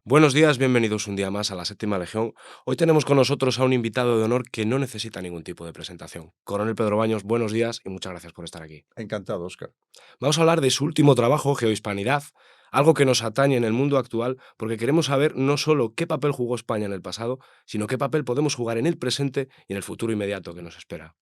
Buenos días, bienvenidos un día más a la Séptima Legión. Hoy tenemos con nosotros a un invitado de honor que no necesita ningún tipo de presentación. Coronel Pedro Baños, buenos días y muchas gracias por estar aquí. Encantado, Óscar. Vamos a hablar de su último trabajo, Geohispanidad, algo que nos atañe en el mundo actual, porque queremos saber no solo qué papel jugó España en el pasado, sino qué papel podemos jugar en el presente y en el futuro inmediato que nos espera.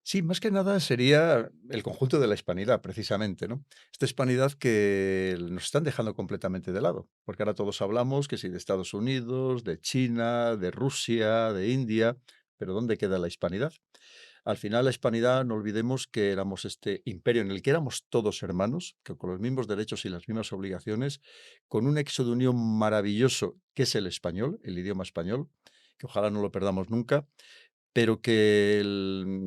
Sí, más que nada sería el conjunto de la hispanidad, precisamente, ¿no? Esta hispanidad que nos están dejando completamente de lado, porque ahora todos hablamos que sí de Estados Unidos, de China, de Rusia, de India, pero ¿dónde queda la hispanidad? Al final, la hispanidad, no olvidemos que éramos este imperio en el que éramos todos hermanos, que con los mismos derechos y las mismas obligaciones, con un nexo de unión maravilloso que es el español, el idioma español, que ojalá no lo perdamos nunca, pero que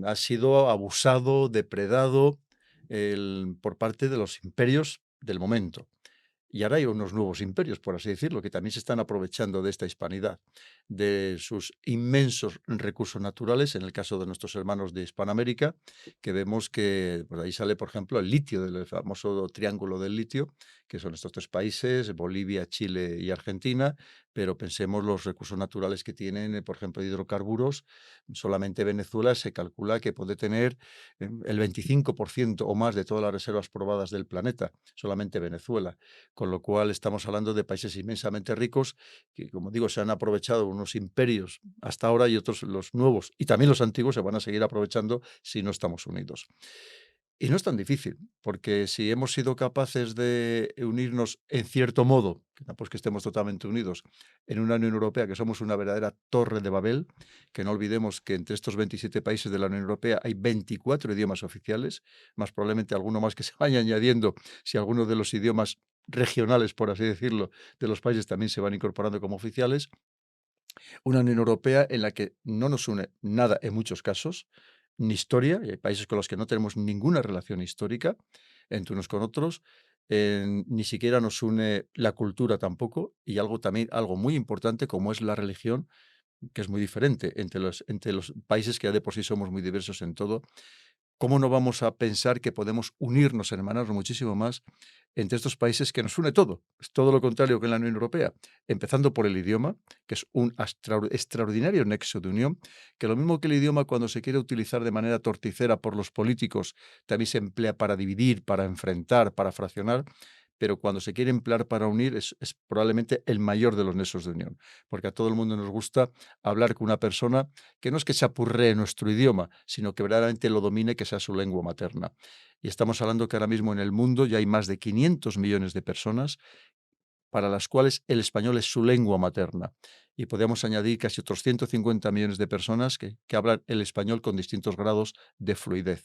ha sido abusado, depredado, por parte de los imperios del momento. Y ahora hay unos nuevos imperios, por así decirlo, que también se están aprovechando de esta hispanidad, de sus inmensos recursos naturales, en el caso de nuestros hermanos de Hispanoamérica, que vemos que pues ahí sale, por ejemplo, el litio, del famoso triángulo del litio, que son estos tres países, Bolivia, Chile y Argentina, pero pensemos los recursos naturales que tienen, por ejemplo, hidrocarburos. Solamente Venezuela se calcula que puede tener el 25% o más de todas las reservas probadas del planeta, solamente Venezuela, con lo cual estamos hablando de países inmensamente ricos que, como digo, se han aprovechado unos imperios hasta ahora y otros, los nuevos y también los antiguos, se van a seguir aprovechando si no estamos unidos. Y no es tan difícil, porque si hemos sido capaces de unirnos en cierto modo, que tampoco es que estemos totalmente unidos, en una Unión Europea, que somos una verdadera torre de Babel, que no olvidemos que entre estos 27 países de la Unión Europea hay 24 idiomas oficiales, más probablemente alguno más que se vaya añadiendo si algunos de los idiomas regionales, por así decirlo, de los países también se van incorporando como oficiales. Una Unión Europea en la que no nos une nada en muchos casos, ni historia, y hay países con los que no tenemos ninguna relación histórica entre unos con otros, ni siquiera nos une la cultura tampoco, y algo también, algo muy importante como es la religión, que es muy diferente entre los países que ya de por sí somos muy diversos en todo. ¿Cómo no vamos a pensar que podemos unirnos, hermanarnos muchísimo más entre estos países que nos une todo? Es todo lo contrario que en la Unión Europea, empezando por el idioma, que es un extraordinario nexo de unión, que lo mismo que el idioma cuando se quiere utilizar de manera torticera por los políticos, también se emplea para dividir, para enfrentar, para fraccionar, pero cuando se quiere emplear para unir es probablemente el mayor de los nexos de unión, porque a todo el mundo nos gusta hablar con una persona que no es que se apurree nuestro idioma, sino que verdaderamente lo domine, que sea su lengua materna. Y estamos hablando que ahora mismo en el mundo ya hay más de 500 millones de personas para las cuales el español es su lengua materna. Y podríamos añadir casi otros 150 millones de personas que hablan el español con distintos grados de fluidez.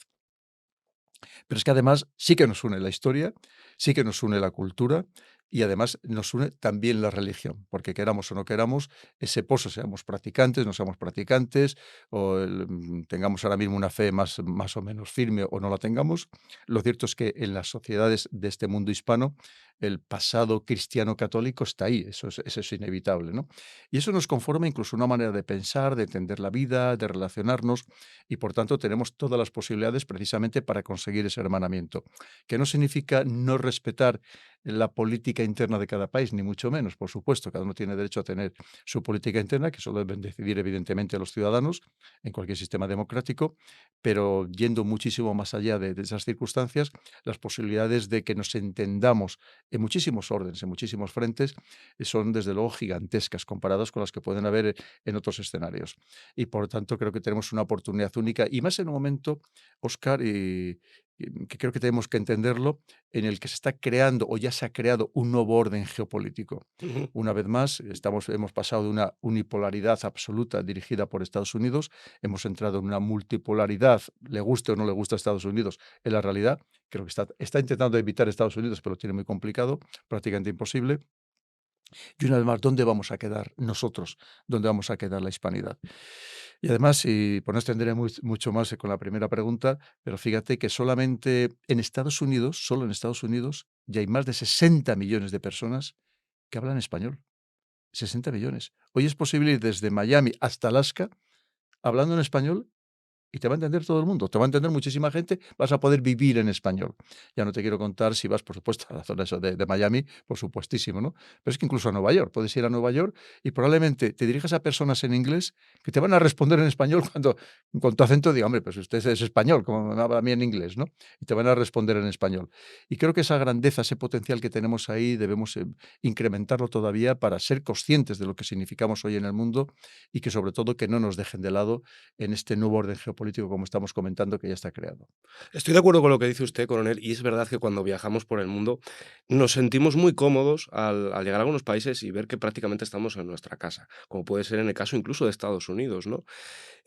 Pero es que además sí que nos une la historia, sí que nos une la cultura y además nos une también la religión, porque queramos o no queramos, ese pozo, seamos practicantes, no seamos practicantes, o tengamos ahora mismo una fe más o menos firme o no la tengamos, lo cierto es que en las sociedades de este mundo hispano, el pasado cristiano católico está ahí, eso es inevitable, ¿no? Y eso nos conforma incluso una manera de pensar, de entender la vida, de relacionarnos, y por tanto tenemos todas las posibilidades precisamente para conseguir ese hermanamiento, que no significa no respetar la política interna de cada país, ni mucho menos, por supuesto, cada uno tiene derecho a tener su política interna, que eso lo deben decidir evidentemente los ciudadanos en cualquier sistema democrático, pero yendo muchísimo más allá de esas circunstancias, las posibilidades de que nos entendamos en muchísimos órdenes, en muchísimos frentes, son desde luego gigantescas comparadas con las que pueden haber en otros escenarios. Y por tanto creo que tenemos una oportunidad única y más en un momento, Óscar, y que creo que tenemos que entenderlo, en el que se está creando o ya se ha creado un nuevo orden geopolítico. Ujú. Una vez más, hemos pasado de una unipolaridad absoluta dirigida por Estados Unidos, hemos entrado en una multipolaridad, le guste o no le gusta a Estados Unidos, en la realidad, creo que está intentando evitar Estados Unidos, pero lo tiene muy complicado, prácticamente imposible. Y una vez más, ¿dónde vamos a quedar nosotros? ¿Dónde vamos a quedar la hispanidad? Y además, y por no extenderé mucho más con la primera pregunta, pero fíjate que solamente en Estados Unidos, solo en Estados Unidos, ya hay más de 60 millones de personas que hablan español. 60 millones. Hoy es posible ir desde Miami hasta Alaska hablando en español y te va a entender todo el mundo, te va a entender muchísima gente, vas a poder vivir en español. Ya no te quiero contar si vas, por supuesto, a la zona eso de Miami, por supuestísimo, ¿no? Pero es que incluso a Nueva York, puedes ir a Nueva York y probablemente te dirijas a personas en inglés que te van a responder en español cuando con tu acento diga, hombre, pues usted es español, como me habla a mí en inglés, ¿no? Y te van a responder en español. Y creo que esa grandeza, ese potencial que tenemos ahí, debemos incrementarlo todavía para ser conscientes de lo que significamos hoy en el mundo y que sobre todo que no nos dejen de lado en este nuevo orden geopolítico, como estamos comentando, que ya está creado. Estoy de acuerdo con lo que dice usted, coronel, y es verdad que cuando viajamos por el mundo nos sentimos muy cómodos al llegar a algunos países y ver que prácticamente estamos en nuestra casa, como puede ser en el caso incluso de Estados Unidos, ¿no?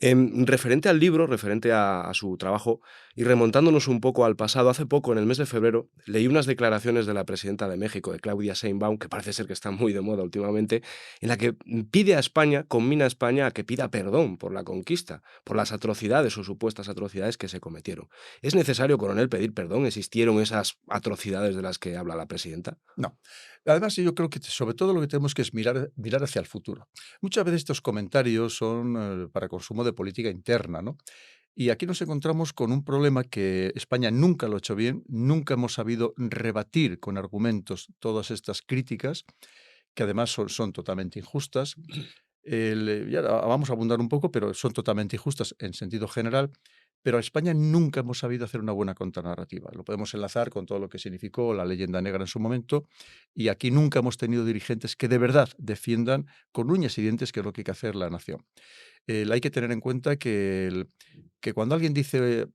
Referente al libro, referente a su trabajo, y remontándonos un poco al pasado, hace poco, en el mes de febrero, leí unas declaraciones de la presidenta de México, de Claudia Sheinbaum, que parece ser que está muy de moda últimamente, en la que pide a España, conmina a España a que pida perdón por la conquista, por las atrocidades o supuestas atrocidades que se cometieron. ¿Es necesario, coronel, pedir perdón? ¿Existieron esas atrocidades de las que habla la presidenta? No. Además, yo creo que sobre todo lo que tenemos que es mirar hacia el futuro. Muchas veces estos comentarios son para consumo de política interna, ¿no? Y aquí nos encontramos con un problema que España nunca lo ha hecho bien, nunca hemos sabido rebatir con argumentos todas estas críticas, que además son totalmente injustas. Y ahora vamos a abundar un poco, pero son totalmente injustas en sentido general. Pero a España nunca hemos sabido hacer una buena contranarrativa. Lo podemos enlazar con todo lo que significó la leyenda negra en su momento. Y aquí nunca hemos tenido dirigentes que de verdad defiendan con uñas y dientes qué es lo que hay que hacer la nación. Hay que tener en cuenta que cuando alguien dice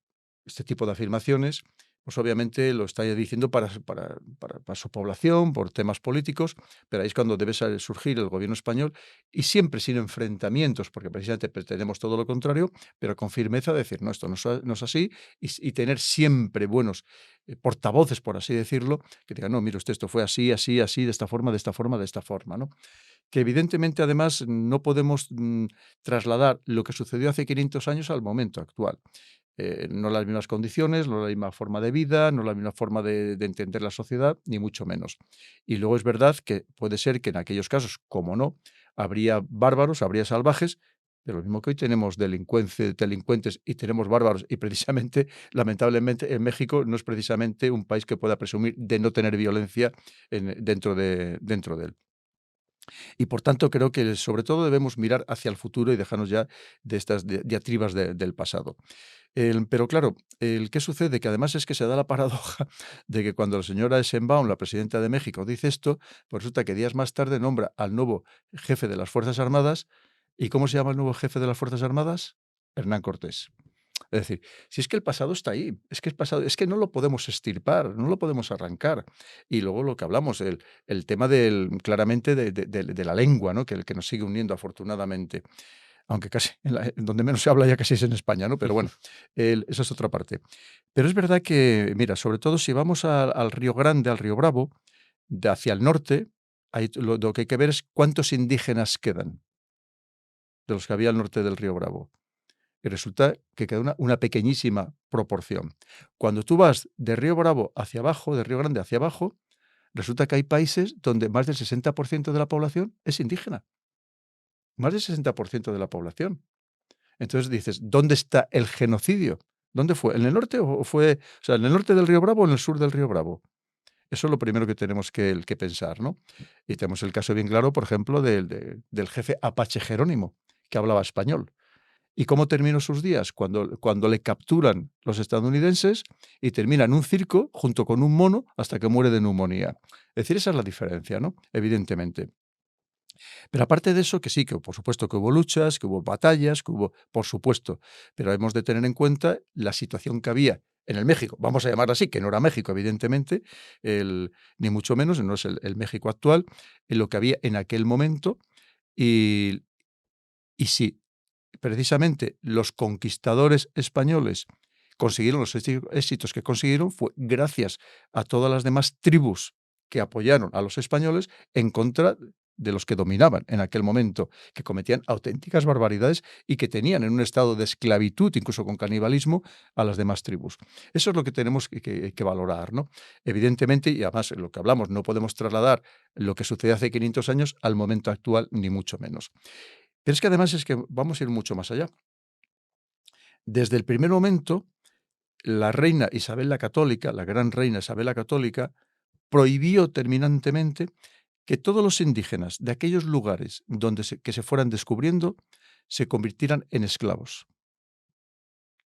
este tipo de afirmaciones, pues obviamente lo está diciendo para su población, por temas políticos, pero ahí es cuando debe surgir el gobierno español y siempre sin enfrentamientos, porque precisamente pretendemos todo lo contrario, pero con firmeza decir, no, esto no es así, y tener siempre buenos portavoces, por así decirlo, que digan, no, mire usted, esto fue así, así, así, de esta forma, de esta forma, de esta forma, ¿no? Que evidentemente además no podemos trasladar lo que sucedió hace 500 años al momento actual. No las mismas condiciones, no la misma forma de vida, no la misma forma de entender la sociedad, ni mucho menos. Y luego es verdad que puede ser que en aquellos casos, como no, habría bárbaros, habría salvajes, de lo mismo que hoy tenemos delincuentes y tenemos bárbaros, y precisamente, lamentablemente, en México no es precisamente un país que pueda presumir de no tener violencia dentro de él. Y por tanto, creo que sobre todo debemos mirar hacia el futuro y dejarnos ya de estas diatribas del pasado. Pero claro, ¿qué sucede? Que además es que se da la paradoja de que cuando la señora Sheinbaum, la presidenta de México, dice esto, pues resulta que días más tarde nombra al nuevo jefe de las Fuerzas Armadas. ¿Y cómo se llama el nuevo jefe de las Fuerzas Armadas? Hernán Cortés. Es decir, si es que el pasado está ahí, es que el pasado, es que no lo podemos extirpar, no lo podemos arrancar. Y luego lo que hablamos, el tema claramente de la lengua, ¿no? Que nos sigue uniendo afortunadamente. Aunque casi en donde menos se habla ya casi es en España, ¿no? Pero bueno, esa es otra parte. Pero es verdad que, mira, sobre todo si vamos al Río Grande, al Río Bravo, de hacia el norte, lo que hay que ver es cuántos indígenas quedan de los que había al norte del Río Bravo. Y resulta que queda una pequeñísima proporción. Cuando tú vas de Río Bravo hacia abajo, de Río Grande hacia abajo, resulta que hay países donde más del 60% de la población es indígena. Más del 60% de la población. Entonces dices, ¿dónde está el genocidio? ¿Dónde fue? ¿En el norte o sea, en el norte del Río Bravo o en el sur del Río Bravo? Eso es lo primero que tenemos que pensar, ¿no? Y tenemos el caso bien claro, por ejemplo, del jefe Apache Jerónimo, que hablaba español. ¿Y cómo terminó sus días? Cuando le capturan los estadounidenses y termina en un circo junto con un mono hasta que muere de neumonía. Es decir, esa es la diferencia, ¿no? Evidentemente. Pero aparte de eso, que sí, que por supuesto que hubo luchas, que hubo batallas, que hubo, por supuesto, pero hemos de tener en cuenta la situación que había en el México, vamos a llamarlo así, que no era México, evidentemente, ni mucho menos, no es el México actual, en lo que había en aquel momento. Y, y sí, precisamente los conquistadores españoles consiguieron los éxitos que consiguieron fue gracias a todas las demás tribus que apoyaron a los españoles en contra de los que dominaban en aquel momento, que cometían auténticas barbaridades y que tenían en un estado de esclavitud, incluso con canibalismo, a las demás tribus. Eso es lo que tenemos que valorar, ¿no? Evidentemente, y además lo que hablamos, no podemos trasladar lo que sucedió hace 500 años al momento actual, ni mucho menos. Pero es que además es que vamos a ir mucho más allá. Desde el primer momento, la reina Isabel la Católica, la gran reina Isabel la Católica, prohibió terminantemente que todos los indígenas de aquellos lugares donde que se fueran descubriendo se convirtieran en esclavos.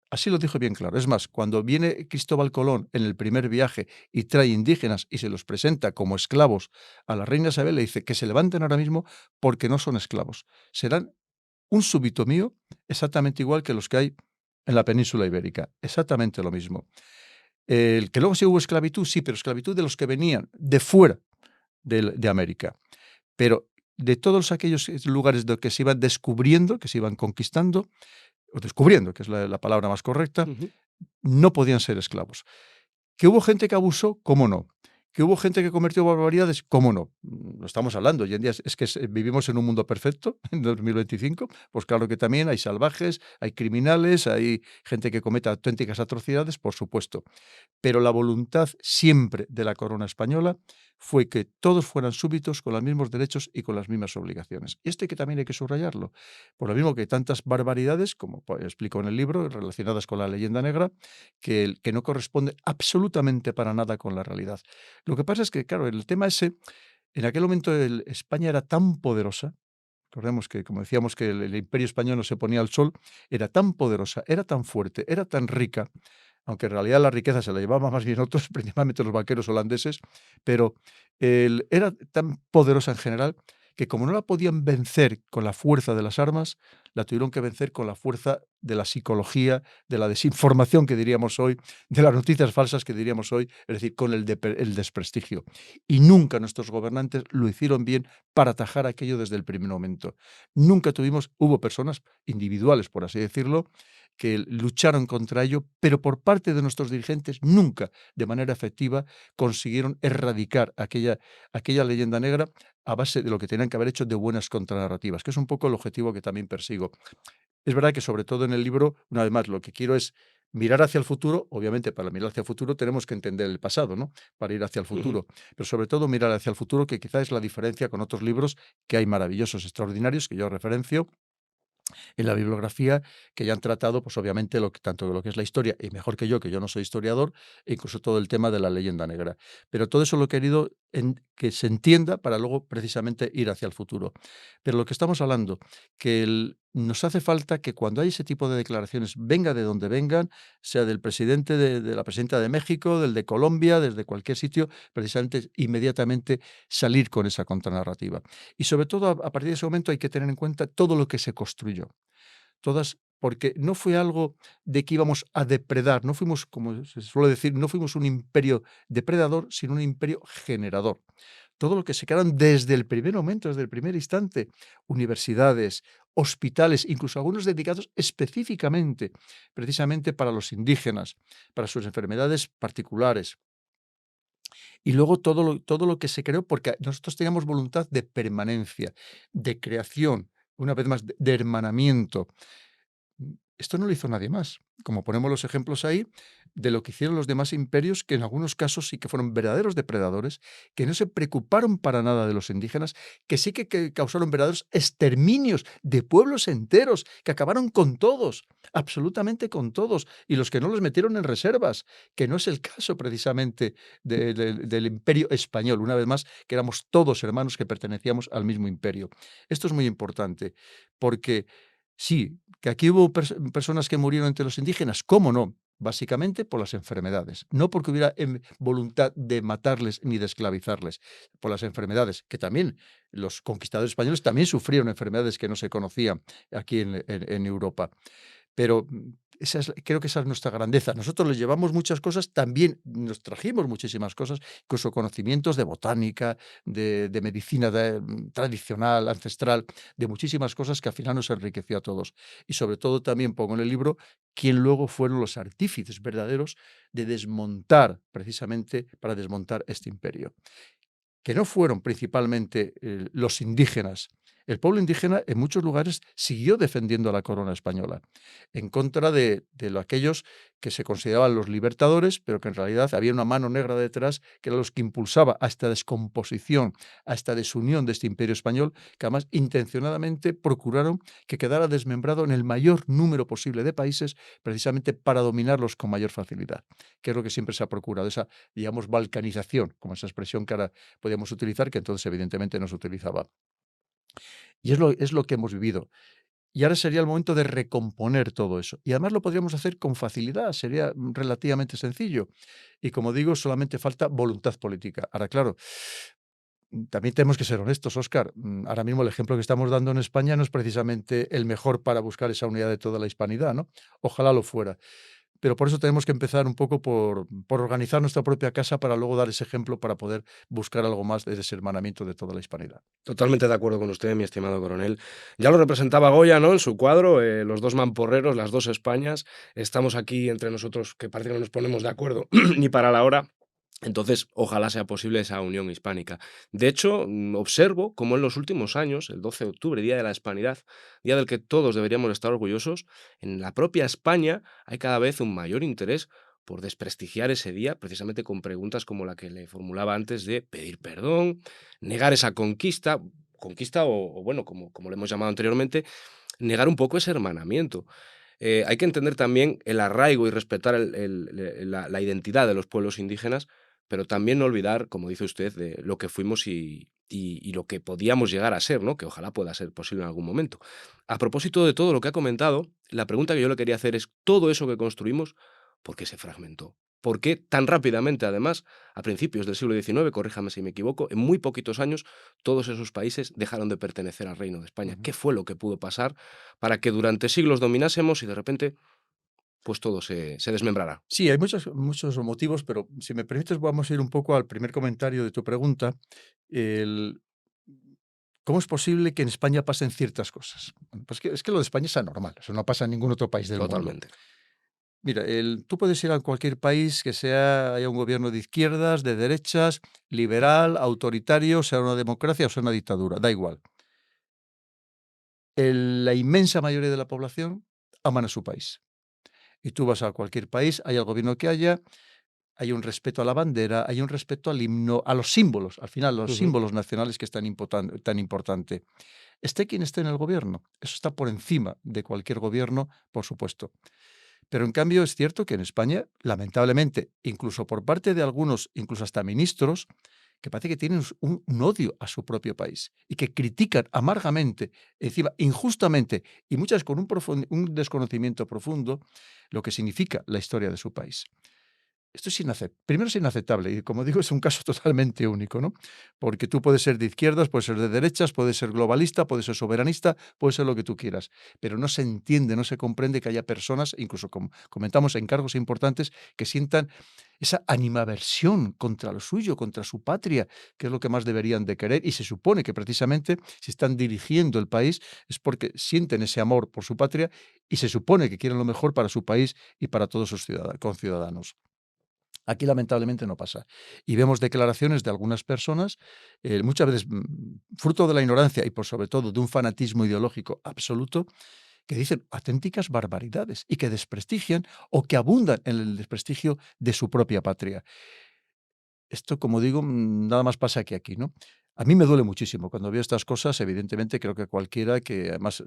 Así lo dijo bien claro. Es más, cuando viene Cristóbal Colón en el primer viaje y trae indígenas y se los presenta como esclavos a la reina Isabel, le dice que se levanten ahora mismo porque no son esclavos. Serán un súbito mío exactamente igual que los que hay en la península ibérica. Exactamente lo mismo. El que luego sí hubo esclavitud, sí, pero esclavitud de los que venían de fuera de América. Pero de todos aquellos lugares que se iban descubriendo, que se iban conquistando, o descubriendo, que es la palabra más correcta, Ujú. no podían ser esclavos. ¿Que hubo gente que abusó? ¿Cómo no? ¿Que hubo gente que cometió barbaridades? ¿Cómo no? Lo estamos hablando. Hoy en día es que vivimos en un mundo perfecto, en 2025. Pues claro que también hay salvajes, hay criminales, hay gente que cometa auténticas atrocidades, por supuesto. Pero la voluntad siempre de la corona española fue que todos fueran súbditos con los mismos derechos y con las mismas obligaciones. Y esto también hay que subrayarlo. Por lo mismo que tantas barbaridades, como pues, explico en el libro, relacionadas con la leyenda negra, que no corresponde absolutamente para nada con la realidad. Lo que pasa es que, claro, el tema ese, en aquel momento España era tan poderosa. Recordemos que, como decíamos, que el imperio español no se ponía al sol, era tan poderosa, era tan fuerte, era tan rica, aunque en realidad la riqueza se la llevaban más bien otros, principalmente los banqueros holandeses, pero era tan poderosa en general que como no la podían vencer con la fuerza de las armas, la tuvieron que vencer con la fuerza de la psicología, de la desinformación que diríamos hoy, de las noticias falsas que diríamos hoy, es decir, con el desprestigio. Y nunca nuestros gobernantes lo hicieron bien para atajar aquello desde el primer momento. Nunca hubo personas individuales, por así decirlo, que lucharon contra ello, pero por parte de nuestros dirigentes nunca, de manera efectiva, consiguieron erradicar aquella leyenda negra a base de lo que tenían que haber hecho de buenas contranarrativas, que es un poco el objetivo que también persigo. Es verdad que sobre todo en el libro, una vez más, lo que quiero es mirar hacia el futuro. Obviamente, para mirar hacia el futuro tenemos que entender el pasado, ¿no? Para ir hacia el Ujú. futuro. Pero sobre todo mirar hacia el futuro, que quizás es la diferencia con otros libros que hay maravillosos, extraordinarios, que yo referencio en la bibliografía, que ya han tratado, pues obviamente, tanto de lo que es la historia, y mejor que yo no soy historiador, e incluso todo el tema de la leyenda negra. Pero todo eso lo he querido que se entienda para luego precisamente ir hacia el futuro. Pero lo que estamos hablando, que nos hace falta que cuando hay ese tipo de declaraciones, venga de donde vengan, sea del presidente, de la presidenta de México, del de Colombia, desde cualquier sitio, precisamente inmediatamente salir con esa contranarrativa. Y sobre todo, a partir de ese momento hay que tener en cuenta todo lo que se construyó. Porque no fue algo de que íbamos a depredar, no fuimos, como se suele decir, no fuimos un imperio depredador, sino un imperio generador. Todo lo que se crearon desde el primer momento, desde el primer instante, universidades, hospitales, incluso algunos dedicados específicamente, precisamente para los indígenas, para sus enfermedades particulares. Y luego todo lo que se creó, porque nosotros teníamos voluntad de permanencia, de creación, una vez más, de hermanamiento. Esto no lo hizo nadie más. Como ponemos los ejemplos ahí, de lo que hicieron los demás imperios, que en algunos casos sí que fueron verdaderos depredadores, que no se preocuparon para nada de los indígenas, que sí que causaron verdaderos exterminios de pueblos enteros, que acabaron con todos, absolutamente con todos, y los que no los metieron en reservas, que no es el caso precisamente del imperio español, una vez más, que éramos todos hermanos que pertenecíamos al mismo imperio. Esto es muy importante, porque sí, que aquí hubo personas que murieron entre los indígenas, ¿cómo no? Básicamente por las enfermedades, no porque hubiera voluntad de matarles ni de esclavizarles, por las enfermedades, que también los conquistadores españoles también sufrieron enfermedades que no se conocían aquí en Europa. Pero creo que esa es nuestra grandeza. Nosotros les llevamos muchas cosas, también nos trajimos muchísimas cosas, incluso conocimientos de botánica, de medicina tradicional, ancestral, de muchísimas cosas que al final nos enriqueció a todos. Y sobre todo también pongo en el libro quién luego fueron los artífices verdaderos de desmontar, precisamente para desmontar este imperio. que no fueron principalmente los indígenas. El pueblo indígena en muchos lugares siguió defendiendo a la corona española, en contra de aquellos que se consideraban los libertadores, pero que en realidad había una mano negra detrás que era los que impulsaba a esta descomposición, a esta desunión de este imperio español, que además intencionadamente procuraron que quedara desmembrado en el mayor número posible de países, precisamente para dominarlos con mayor facilidad, que es lo que siempre se ha procurado, esa, digamos, balcanización, como esa expresión que ahora podíamos utilizar, que entonces evidentemente no se utilizaba. Y es lo que hemos vivido. Y ahora sería el momento de recomponer todo eso. Y además lo podríamos hacer con facilidad, sería relativamente sencillo. Y como digo, solamente falta voluntad política. Ahora, claro, también tenemos que ser honestos, Óscar. Ahora mismo el ejemplo que estamos dando en España no es precisamente el mejor para buscar esa unidad de toda la hispanidad, ¿no? Ojalá lo fuera. Pero por eso tenemos que empezar un poco por organizar nuestra propia casa para luego dar ese ejemplo para poder buscar algo más de ese hermanamiento de toda la hispanidad. Totalmente de acuerdo con usted, mi estimado coronel. Ya lo representaba Goya, ¿no? En su cuadro, los dos mamporreros, las dos Españas. Estamos aquí entre nosotros que parece que no nos ponemos de acuerdo ni para la hora. Entonces, ojalá sea posible esa unión hispánica. De hecho, observo cómo en los últimos años, el 12 de octubre, Día de la Hispanidad, día del que todos deberíamos estar orgullosos, en la propia España hay cada vez un mayor interés por desprestigiar ese día, precisamente con preguntas como la que le formulaba antes de pedir perdón, negar esa conquista, conquista o bueno, como le hemos llamado anteriormente, negar un poco ese hermanamiento. Hay que entender también el arraigo y respetar la identidad de los pueblos indígenas, pero también no olvidar, como dice usted, de lo que fuimos y lo que podíamos llegar a ser, ¿no? Que ojalá pueda ser posible en algún momento. A propósito de todo lo que ha comentado, la pregunta que yo le quería hacer es, ¿todo eso que construimos, por qué se fragmentó? ¿Por qué tan rápidamente, además, a principios del siglo XIX, corríjame si me equivoco, en muy poquitos años, todos esos países dejaron de pertenecer al Reino de España? Ujú. ¿Qué fue lo que pudo pasar para que durante siglos dominásemos y de repente, pues todo se desmembrara? Sí, hay muchos motivos, pero si me permites, vamos a ir un poco al primer comentario de tu pregunta. El, ¿Cómo es posible que en España pasen ciertas cosas? Bueno, pues es que lo de España es anormal, eso no pasa en ningún otro país del mundo. Totalmente. Mira, tú puedes ir a cualquier país que haya un gobierno de izquierdas, de derechas, liberal, autoritario, sea una democracia o sea una dictadura, da igual. La inmensa mayoría de la población aman a su país. Y tú vas a cualquier país, haya el gobierno que haya, hay un respeto a la bandera, hay un respeto al himno, a los símbolos, al final, a los Ujú. símbolos nacionales que es tan importante. Esté quien esté en el gobierno, eso está por encima de cualquier gobierno, por supuesto. Pero en cambio es cierto que en España, lamentablemente, incluso por parte de algunos, incluso hasta ministros, que parece que tienen un odio a su propio país y que critican amargamente, encima injustamente y muchas con un desconocimiento profundo, lo que significa la historia de su país. Esto es primero es inaceptable y, como digo, es un caso totalmente único, ¿no? Porque tú puedes ser de izquierdas, puedes ser de derechas, puedes ser globalista, puedes ser soberanista, puedes ser lo que tú quieras, pero no se entiende, no se comprende que haya personas, incluso como comentamos en cargos importantes, que sientan esa animaversión contra lo suyo, contra su patria, que es lo que más deberían de querer, y se supone que precisamente si están dirigiendo el país es porque sienten ese amor por su patria y se supone que quieren lo mejor para su país y para todos sus conciudadanos. Aquí lamentablemente no pasa. Y vemos declaraciones de algunas personas, muchas veces fruto de la ignorancia y por sobre todo de un fanatismo ideológico absoluto, que dicen auténticas barbaridades y que desprestigian o que abundan en el desprestigio de su propia patria. Esto, como digo, nada más pasa que aquí, ¿no? A mí me duele muchísimo cuando veo estas cosas, evidentemente, creo que cualquiera que además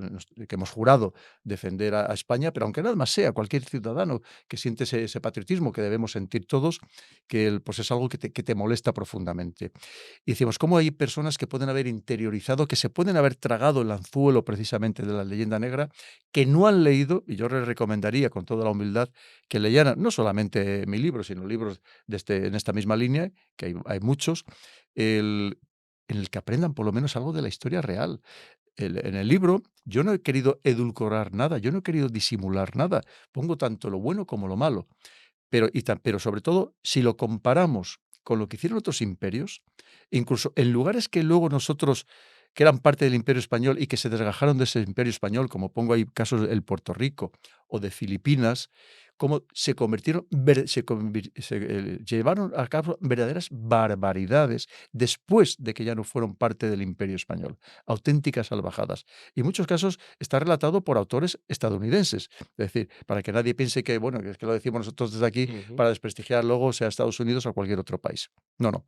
que hemos jurado defender a España, pero aunque nada más sea cualquier ciudadano que siente ese patriotismo que debemos sentir todos, pues es algo que te molesta profundamente. Y decimos, ¿cómo hay personas que pueden haber interiorizado, que se pueden haber tragado el anzuelo precisamente de la leyenda negra, que no han leído, y yo les recomendaría con toda la humildad que leyeran no solamente mi libro, sino libros en esta misma línea, que hay muchos, el, en el que aprendan por lo menos algo de la historia real. En el libro yo no he querido edulcorar nada, yo no he querido disimular nada, pongo tanto lo bueno como lo malo, pero sobre todo si lo comparamos con lo que hicieron otros imperios, incluso en lugares que luego nosotros, que eran parte del imperio español y que se desgajaron de ese imperio español, como pongo ahí casos del Puerto Rico o de Filipinas, cómo se convirtieron, llevaron a cabo verdaderas barbaridades después de que ya no fueron parte del Imperio Español, auténticas salvajadas. Y en muchos casos está relatado por autores estadounidenses. Es decir, para que nadie piense que, bueno, que es que lo decimos nosotros desde aquí Ujú. para desprestigiar luego sea Estados Unidos o cualquier otro país. No, no.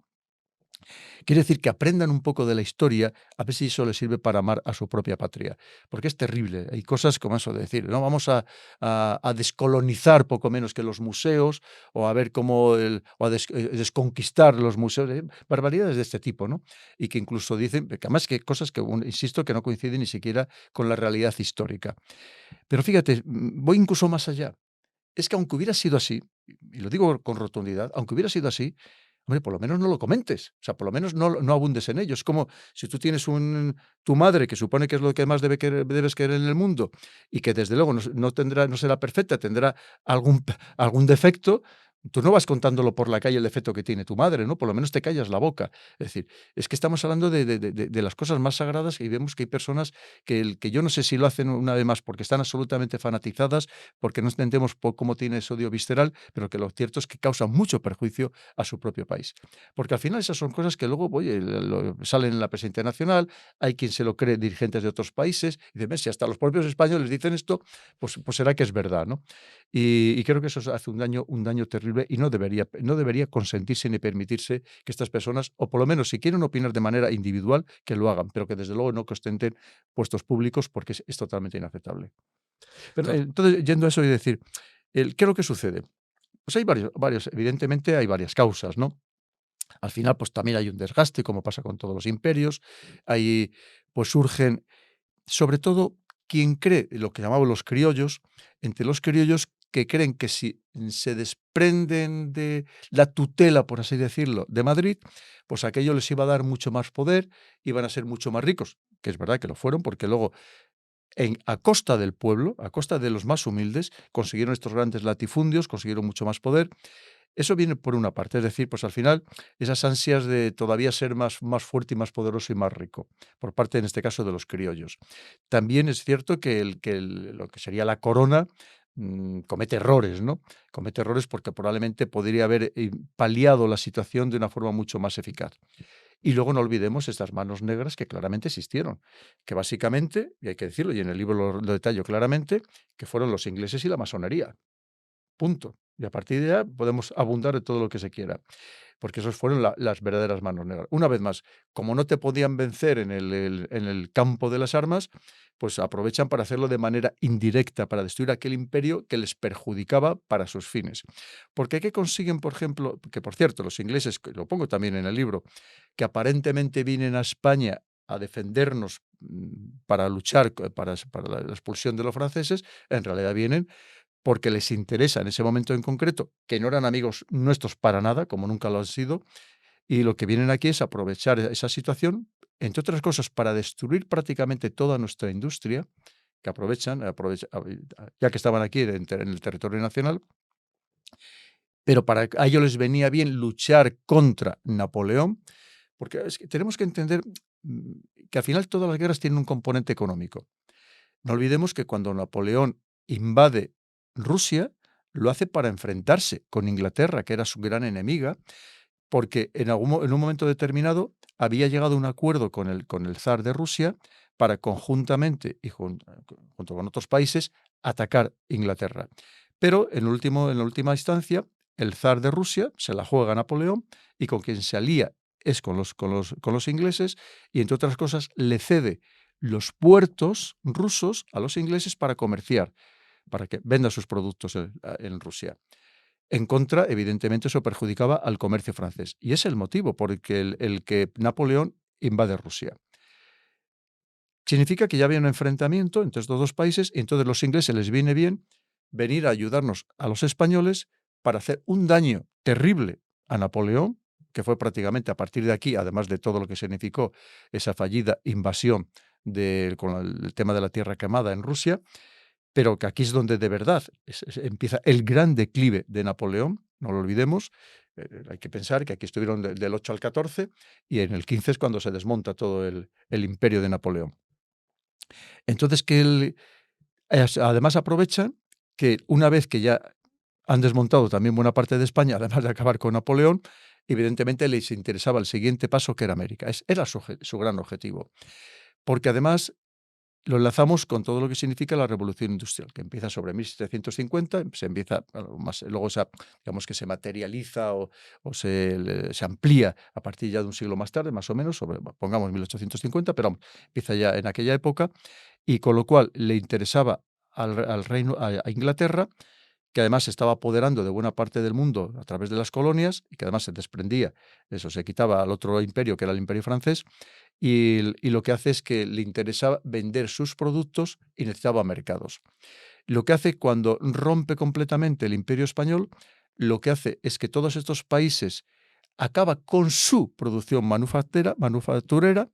Quiere decir que aprendan un poco de la historia, a ver si eso les sirve para amar a su propia patria. Porque es terrible. Hay cosas como eso de decir, no vamos a descolonizar poco menos que los museos, o a ver cómo o a desconquistar los museos. Barbaridades de este tipo, ¿no? Y que incluso dicen, que además que cosas que, insisto, que no coinciden ni siquiera con la realidad histórica. Pero fíjate, voy incluso más allá. Es que aunque hubiera sido así, y lo digo con rotundidad, aunque hubiera sido así, hombre, por lo menos no lo comentes, o sea, por lo menos no abundes en ello. Es como si tú tienes tu madre, que supone que es lo que más debes querer en el mundo, y que desde luego no será perfecta, tendrá algún defecto. Tú no vas contándolo por la calle el defecto que tiene tu madre, ¿no? Por lo menos te callas la boca. Es decir, es que estamos hablando de las cosas más sagradas, y vemos que hay personas que yo no sé si lo hacen una vez más porque están absolutamente fanatizadas, porque no entendemos cómo tiene ese odio visceral, pero que lo cierto es que causan mucho perjuicio a su propio país. Porque al final esas son cosas que luego, oye, salen en la prensa internacional, hay quien se lo cree, dirigentes de otros países, y dicen: "Ves, si hasta los propios españoles dicen esto, pues será que es verdad", ¿no? Y creo que eso hace un daño terrible, y no debería consentirse ni permitirse que estas personas, o por lo menos si quieren opinar de manera individual, que lo hagan, pero que desde luego no que ostenten puestos públicos, porque es totalmente inaceptable. Pero, To- entonces, yendo a eso y decir, ¿qué es lo que sucede? Pues hay evidentemente hay varias causas, ¿no? Al final, pues también hay un desgaste, como pasa con todos los imperios. Pues surgen, sobre todo, quien cree, lo que llamaban los criollos, entre los criollos que creen que si se desprenden de la tutela, por así decirlo, de Madrid, pues aquello les iba a dar mucho más poder, iban a ser mucho más ricos, que es verdad que lo fueron, porque luego a costa del pueblo, a costa de los más humildes, consiguieron estos grandes latifundios, consiguieron mucho más poder. Eso viene por una parte, es decir, pues al final esas ansias de todavía ser más fuerte y más poderoso y más rico, por parte, en este caso, de los criollos. También es cierto que lo que sería la corona comete errores, ¿no? Comete errores porque probablemente podría haber paliado la situación de una forma mucho más eficaz. Y luego no olvidemos estas manos negras que claramente existieron, que básicamente, y hay que decirlo, y en el libro lo detallo claramente, que fueron los ingleses y la masonería. Punto. Y a partir de ahí podemos abundar de todo lo que se quiera, porque esos fueron las verdaderas manos negras. Una vez más, como no te podían vencer en el campo de las armas, pues aprovechan para hacerlo de manera indirecta, para destruir aquel imperio que les perjudicaba para sus fines. Porque ¿qué consiguen, por ejemplo? Que por cierto, los ingleses, que lo pongo también en el libro, que aparentemente vienen a España a defendernos para luchar para la expulsión de los franceses, en realidad vienen porque les interesa en ese momento en concreto, que no eran amigos nuestros para nada, como nunca lo han sido, y lo que vienen aquí es aprovechar esa situación, entre otras cosas, para destruir prácticamente toda nuestra industria, que ya que estaban aquí en el territorio nacional, pero a ellos les venía bien luchar contra Napoleón, porque es que tenemos que entender mm, que al final todas las guerras tienen un componente económico. No olvidemos que cuando Napoleón invade Rusia, lo hace para enfrentarse con Inglaterra, que era su gran enemiga, porque en un momento determinado había llegado a un acuerdo con el zar de Rusia para conjuntamente y junto con otros países atacar Inglaterra. Pero en la última instancia, el zar de Rusia se la juega a Napoleón, y con quien se alía es con los ingleses, y entre otras cosas le cede los puertos rusos a los ingleses para comerciar, para que venda sus productos en Rusia. En contra, evidentemente, eso perjudicaba al comercio francés. Y es el motivo por el que Napoleón invade Rusia. Significa que ya había un enfrentamiento entre estos dos países, y entonces los ingleses les viene bien venir a ayudarnos a los españoles para hacer un daño terrible a Napoleón, que fue prácticamente a partir de aquí, además de todo lo que significó esa fallida invasión con el tema de la tierra quemada en Rusia, pero que aquí es donde de verdad empieza el gran declive de Napoleón, no lo olvidemos. Hay que pensar que aquí estuvieron del 8 al 14, y en el 15 es cuando se desmonta todo el imperio de Napoleón. Entonces, además aprovechan que una vez que ya Han desmontado también buena parte de España, además de acabar con Napoleón. Evidentemente les interesaba el siguiente paso, que era América. Era su gran objetivo. Porque además lo enlazamos con todo lo que significa la revolución industrial, que empieza sobre 1750, se empieza, bueno, más, luego digamos que se materializa o se amplía a partir ya de un siglo más tarde, más o menos, pongamos 1850, pero vamos, empieza ya en aquella época, y con lo cual le interesaba al reino, a Inglaterra, que además se estaba apoderando de buena parte del mundo a través de las colonias y que además se desprendía, eso se quitaba al otro imperio, que era el imperio francés, y lo que hace es que le interesaba vender sus productos y necesitaba mercados. Lo que hace cuando rompe completamente el imperio español, lo que hace es que todos estos países acaba con su producción manufacturera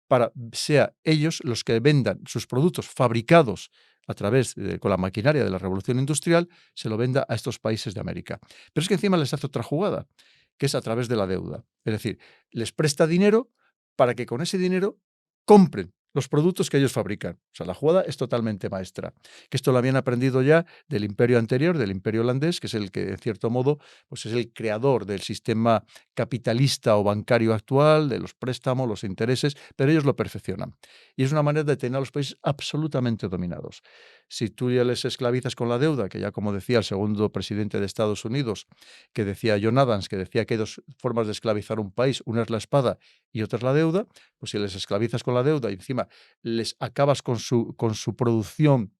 para sea ellos los que vendan sus productos fabricados a través con la maquinaria de la revolución industrial, se lo venda a estos países de América. Pero es que encima les hace otra jugada, que es a través de la deuda. Es decir, les presta dinero para que con ese dinero compren los productos que ellos fabrican. O sea, la jugada es totalmente maestra. Que esto lo habían aprendido ya del imperio anterior, del imperio holandés, que es el que, en cierto modo, pues es el creador del sistema capitalista o bancario actual, de los préstamos, los intereses, pero ellos lo perfeccionan. Y es una manera de tener a los países absolutamente dominados. Si tú ya les esclavizas con la deuda, que ya como decía el segundo presidente de Estados Unidos, que decía John Adams, que decía que hay dos formas de esclavizar un país, una es la espada y otra es la deuda, pues si les esclavizas con la deuda y encima les acabas con su producción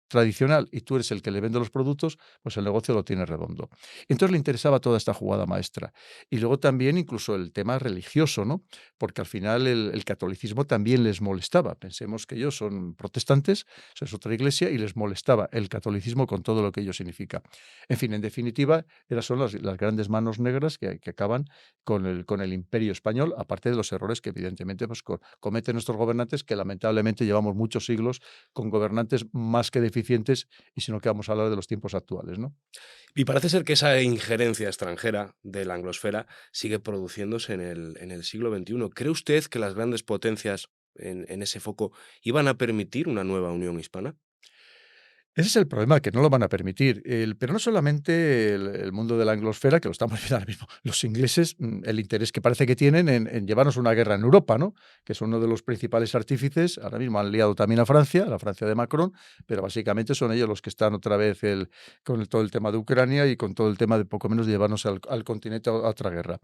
tradicional y tú eres el que le vende los productos, pues el negocio lo tiene redondo. Entonces le interesaba toda esta jugada maestra. Y luego también incluso el tema religioso, ¿no? Porque al final el catolicismo también les molestaba. Pensemos que ellos son protestantes, eso es otra iglesia, y les molestaba el catolicismo con todo lo que ello significa. En fin, en definitiva, esas son las grandes manos negras que acaban con el imperio español, aparte de los errores que evidentemente pues, cometen nuestros gobernantes, que lamentablemente llevamos muchos siglos con gobernantes más que deficientes, y si no que vamos a hablar de los tiempos actuales, ¿no? Y parece ser que esa injerencia extranjera de la anglosfera sigue produciéndose en el siglo XXI. ¿Cree usted que las grandes potencias en ese foco iban a permitir una nueva unión hispana? Ese es el problema, que no lo van a permitir. Pero no solamente el mundo de la anglosfera, que lo estamos viendo ahora mismo, los ingleses, el interés que parece que tienen en llevarnos una guerra en Europa, ¿no? Que es uno de los principales artífices. Ahora mismo han liado también a Francia, la Francia de Macron, pero básicamente son ellos los que están otra vez todo el tema de Ucrania y con todo el tema de poco menos de llevarnos al continente a otra guerra.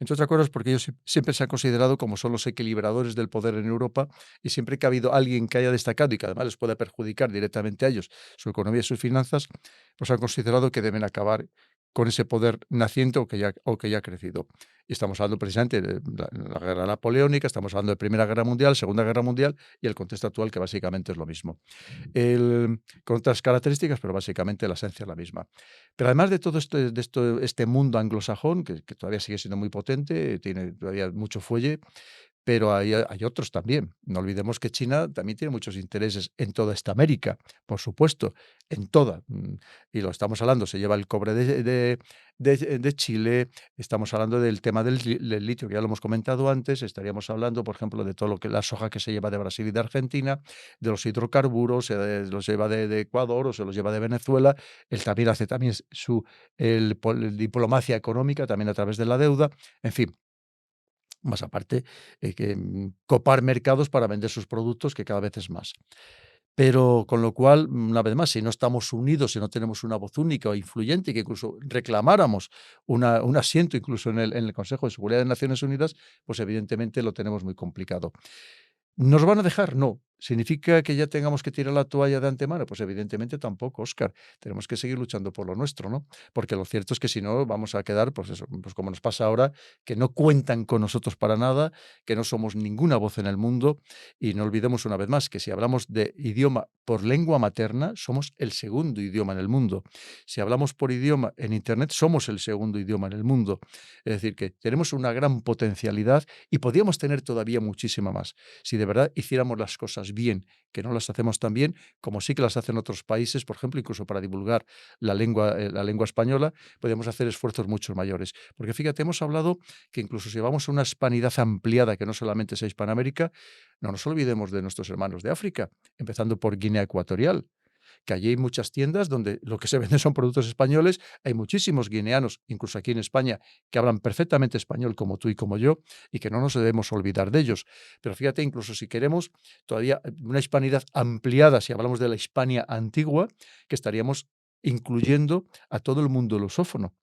Entre otras cosas, porque ellos siempre se han considerado como son los equilibradores del poder en Europa, y siempre que ha habido alguien que haya destacado y que además les pueda perjudicar directamente a ellos su economía y sus finanzas, pues han considerado que deben acabar con ese poder naciente o que ya ha crecido. Y estamos hablando precisamente de la guerra napoleónica, estamos hablando de Primera Guerra Mundial, Segunda Guerra Mundial y el contexto actual, que básicamente es lo mismo. Con otras características, pero básicamente la esencia es la misma. Pero además de todo este mundo anglosajón, que todavía sigue siendo muy potente, tiene todavía mucho fuelle, pero hay otros también. No olvidemos que China también tiene muchos intereses en toda esta América, por supuesto, en toda. Y lo estamos hablando, se lleva el cobre de Chile, estamos hablando del tema del litio, que ya lo hemos comentado antes, estaríamos hablando, por ejemplo, de todo lo que la soja que se lleva de Brasil y de Argentina, de los hidrocarburos, los lleva de Ecuador o se los lleva de Venezuela. Él también hace también diplomacia económica, también a través de la deuda. En fin, más aparte, copar mercados para vender sus productos, que cada vez es más. Pero con lo cual, una vez más, si no estamos unidos, si no tenemos una voz única o influyente, que incluso reclamáramos un asiento incluso en el Consejo de Seguridad de Naciones Unidas, pues evidentemente lo tenemos muy complicado. ¿Nos van a dejar? No. ¿Significa que ya tengamos que tirar la toalla de antemano? Pues evidentemente tampoco, Óscar. Tenemos que seguir luchando por lo nuestro, ¿no? Porque lo cierto es que si no vamos a quedar, pues eso, pues como nos pasa ahora, que no cuentan con nosotros para nada, que no somos ninguna voz en el mundo. Y no olvidemos una vez más que si hablamos de idioma por lengua materna, somos el segundo idioma en el mundo. Si hablamos por idioma en Internet, somos el segundo idioma en el mundo. Es decir, que tenemos una gran potencialidad y podríamos tener todavía muchísima más si de verdad hiciéramos las cosas bien, que no las hacemos tan bien como sí que las hacen otros países, por ejemplo, incluso para divulgar la lengua española, podemos hacer esfuerzos mucho mayores. Porque fíjate, hemos hablado que incluso si llevamos una hispanidad ampliada, que no solamente sea Hispanoamérica, no nos olvidemos de nuestros hermanos de África, empezando por Guinea Ecuatorial. que allí hay muchas tiendas donde lo que se vende son productos españoles. Hay muchísimos guineanos, incluso aquí en España, que hablan perfectamente español como tú y como yo, y que no nos debemos olvidar de ellos. Pero fíjate, incluso si queremos todavía una hispanidad ampliada, si hablamos de la Hispania antigua, que estaríamos incluyendo a todo el mundo lusófono.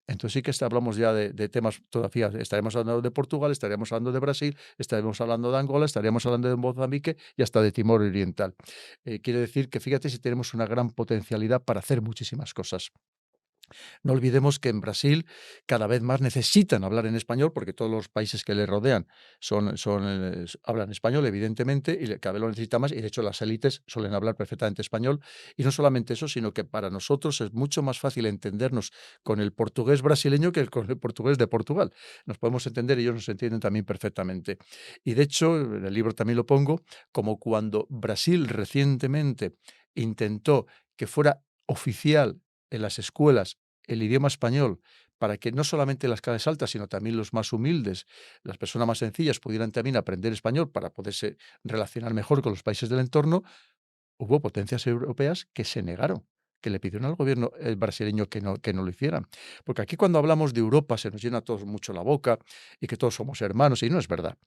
Entonces sí que hablamos ya de temas todavía, estaremos hablando de Portugal, estaríamos hablando de Brasil, estaremos hablando de Angola, estaríamos hablando de Mozambique y hasta de Timor Oriental. Quiere decir que fíjate si tenemos una gran potencialidad para hacer muchísimas cosas. No olvidemos que en Brasil cada vez más necesitan hablar en español porque todos los países que le rodean hablan español, evidentemente, y cada vez lo necesita más. Y de hecho, las élites suelen hablar perfectamente español. Y no solamente eso, sino que para nosotros es mucho más fácil entendernos con el portugués brasileño que con el portugués de Portugal. Nos podemos entender y ellos nos entienden también perfectamente. Y de hecho, en el libro también lo pongo, como cuando Brasil recientemente intentó que fuera oficial en las escuelas el idioma español para que no solamente las clases altas, sino también los más humildes, las personas más sencillas pudieran también aprender español para poderse relacionar mejor con los países del entorno, hubo potencias europeas que se negaron, que le pidieron al gobierno brasileño que no lo hicieran. Porque aquí cuando hablamos de Europa se nos llena a todos mucho la boca y que todos somos hermanos, y no es verdad.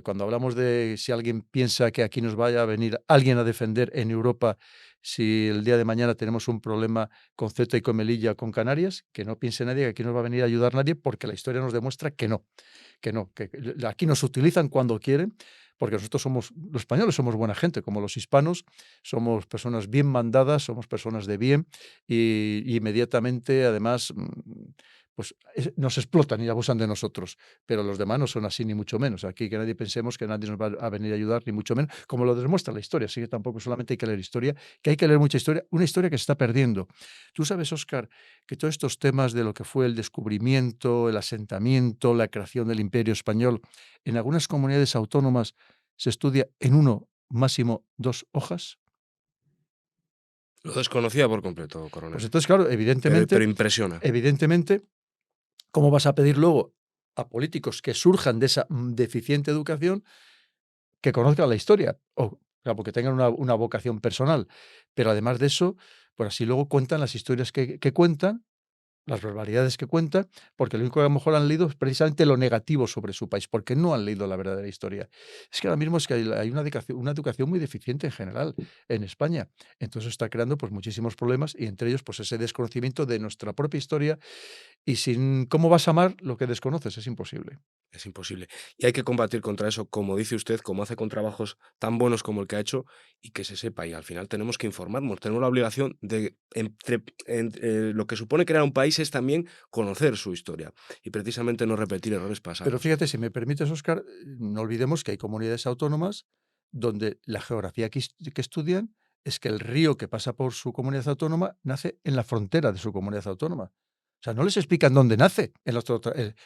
Cuando hablamos de si alguien piensa que aquí nos vaya a venir alguien a defender en Europa si el día de mañana tenemos un problema con Ceuta y con Melilla, con Canarias, que no piense nadie que aquí nos va a venir a ayudar nadie, porque la historia nos demuestra que no, que aquí nos utilizan cuando quieren, porque nosotros somos, los españoles somos buena gente, como los hispanos, somos personas bien mandadas, somos personas de bien y inmediatamente, además, pues nos explotan y abusan de nosotros, pero los demás no son así, ni mucho menos. Aquí que nadie pensemos que nadie nos va a venir a ayudar, ni mucho menos, como lo demuestra la historia. Así que tampoco solamente hay que leer historia, que hay que leer mucha historia, una historia que se está perdiendo. Tú sabes, Óscar, que todos estos temas de lo que fue el descubrimiento, el asentamiento, la creación del Imperio Español, en algunas comunidades autónomas se estudia en uno, máximo 2 hojas. Lo desconocía por completo, Pues coronel, entonces, claro, pero impresiona. evidentemente, ¿cómo vas a pedir luego a políticos que surjan de esa deficiente educación que conozcan la historia? O sea, porque tengan una vocación personal. Pero además de eso, pues así luego cuentan las historias que cuentan, las barbaridades que cuentan, porque lo único que a lo mejor han leído es precisamente lo negativo sobre su país, porque no han leído la verdadera historia. Es que ahora mismo es que hay una educación muy deficiente en general en España. Entonces está creando pues muchísimos problemas y entre ellos pues ese desconocimiento de nuestra propia historia y sin cómo vas a amar lo que desconoces, es imposible. Es imposible. Y hay que combatir contra eso, como dice usted, como hace con trabajos tan buenos como el que ha hecho, y que se sepa. Y al final tenemos que informarnos, tenemos la obligación de, lo que supone crear un país es también conocer su historia y precisamente no repetir errores Pero pasados. fíjate, si me permites, Óscar, no olvidemos que hay comunidades autónomas donde la geografía que estudian es que el río que pasa por su comunidad autónoma nace en la frontera de su comunidad autónoma. O sea, no les explican dónde nace,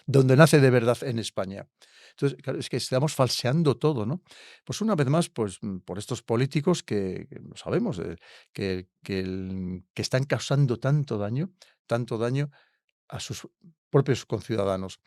dónde nace de verdad en España. Entonces, claro, es que estamos falseando todo, ¿no? Pues una vez más, pues por estos políticos que lo sabemos, que están causando tanto daño a sus propios conciudadanos.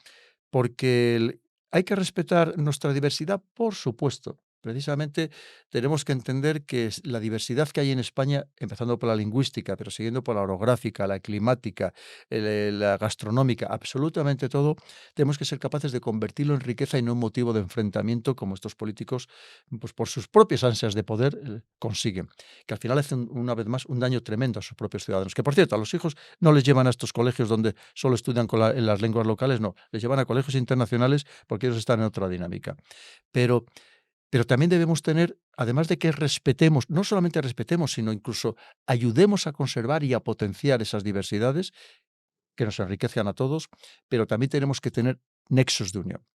Porque hay que respetar nuestra diversidad, por supuesto. Precisamente tenemos que entender que la diversidad que hay en España, empezando por la lingüística, pero siguiendo por la orográfica, la climática, la gastronómica, absolutamente todo, tenemos que ser capaces de convertirlo en riqueza y no en motivo de enfrentamiento, como estos políticos, pues por sus propias ansias de poder, consiguen. Que al final hacen, una vez más, un daño tremendo a sus propios ciudadanos. Que, por cierto, a los hijos no les llevan a estos colegios donde solo estudian en las lenguas locales, no, les llevan a colegios internacionales porque ellos están en otra dinámica. Pero, pero también debemos tener, además de que respetemos, no solamente respetemos, sino incluso ayudemos a conservar y a potenciar esas diversidades que nos enriquezcan a todos, pero también tenemos que tener nexos de unión.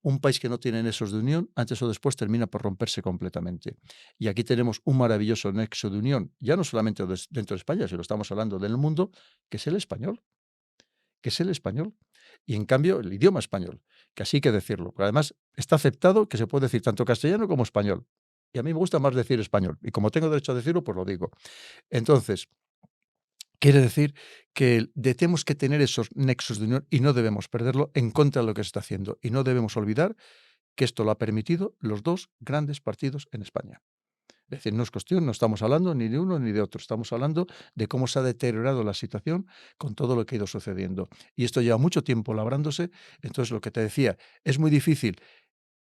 Un país que no tiene nexos de unión, antes o después termina por romperse completamente. Y aquí tenemos un maravilloso nexo de unión, ya no solamente dentro de España, si lo estamos hablando del mundo, que es el español. Que es el español. Y en cambio, el idioma español, que así hay que decirlo. Pero además, está aceptado que se puede decir tanto castellano como español. Y a mí me gusta más decir español. Y como tengo derecho a decirlo, pues lo digo. Entonces, quiere decir que tenemos que tener esos nexos de unión y no debemos perderlo en contra de lo que se está haciendo. Y no debemos olvidar que esto lo ha permitido los dos grandes partidos en España. Es decir, no es cuestión, no estamos hablando ni de uno ni de otro, estamos hablando de cómo se ha deteriorado la situación con todo lo que ha ido sucediendo. Y esto lleva mucho tiempo labrándose, entonces lo que te decía, es muy difícil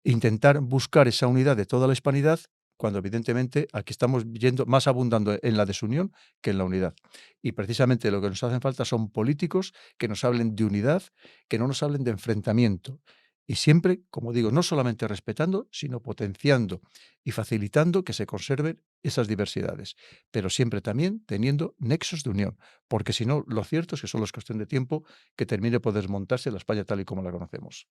intentar buscar esa unidad de toda la hispanidad, cuando evidentemente aquí estamos yendo más abundando en la desunión que en la unidad. Y precisamente lo que nos hacen falta son políticos que nos hablen de unidad, que no nos hablen de enfrentamiento. Y siempre, como digo, no solamente respetando, sino potenciando y facilitando que se conserven esas diversidades, pero siempre también teniendo nexos de unión, porque si no, lo cierto es que solo es cuestión de tiempo que termine por desmontarse la España tal y como la conocemos.